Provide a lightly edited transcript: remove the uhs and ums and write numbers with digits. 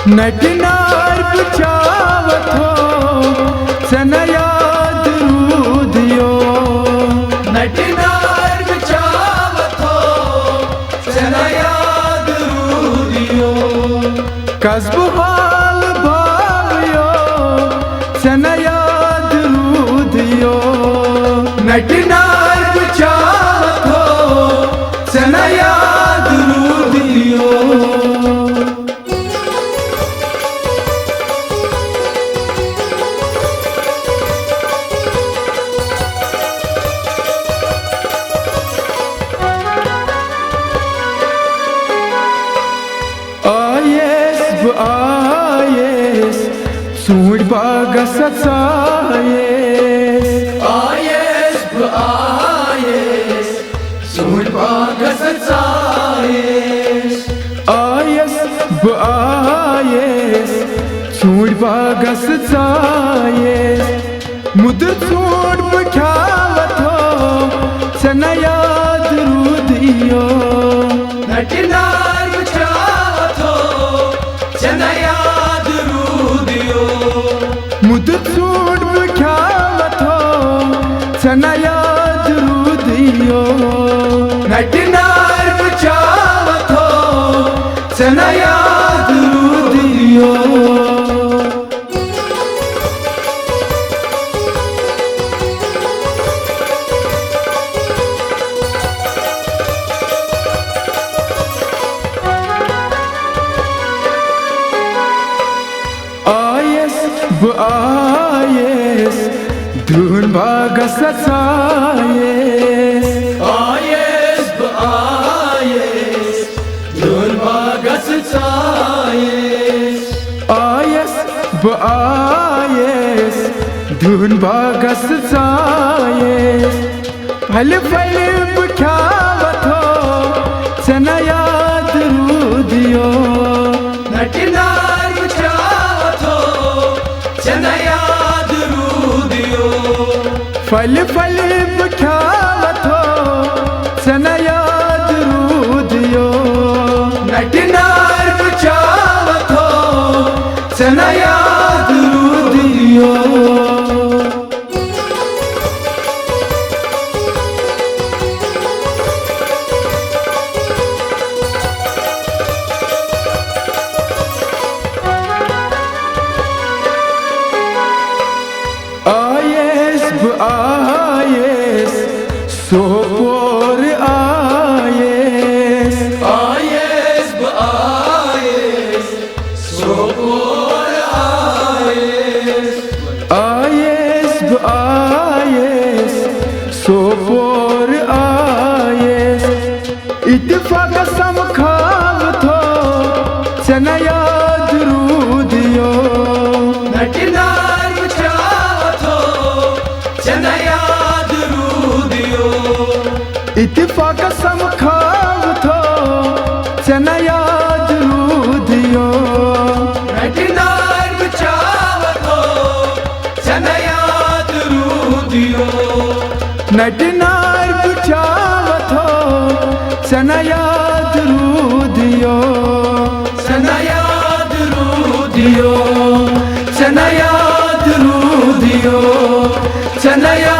नटनार बचावत हो सना याद रूदियो। नटनार बचावत हो सना याद रूदियो। कस्बो हाल भावियो सना याद रूदियो। नटनार बचावत हो सना याद रूदियो। आयेस सूट बागस आयेस आयेस सूट बागस आयेस आयेस सूट बागस आयेस मुद सूट बखावत हो सना याद रूदियो। नटनार बचावत हो सना याद रूदियो। मुद सूट बखावत हो सना याद रूदियो। नटनार बचावत हो सना याद रूदियो। आयेस धून बागस आयेस आयेस धून बागस आयेस आयेस धून बागस आयेस। फल फल बखावत हो सना याद रूदियो। नटनार बचावत हो सना याद रूदियो। फल फल बखावत हो सना याद रूदियो। नटनार बचावत हो सना याद रूदियो। आयेस सोपोर आयेस आयेस सोपोर आयेस आयेस सोपोर आयेस। इत्तेफाक समखावत हो सना याद रूदियो। नटनार बचावत हो सना याद रूदियो। इत्तेफाक समखावत हो सना याद रूदियो। नटनार बचावत हो सना याद रूदियो। नटनार बचावत हो सना याद रूदियो। सना याद रूदियो। सना याद रूदियो। सना याद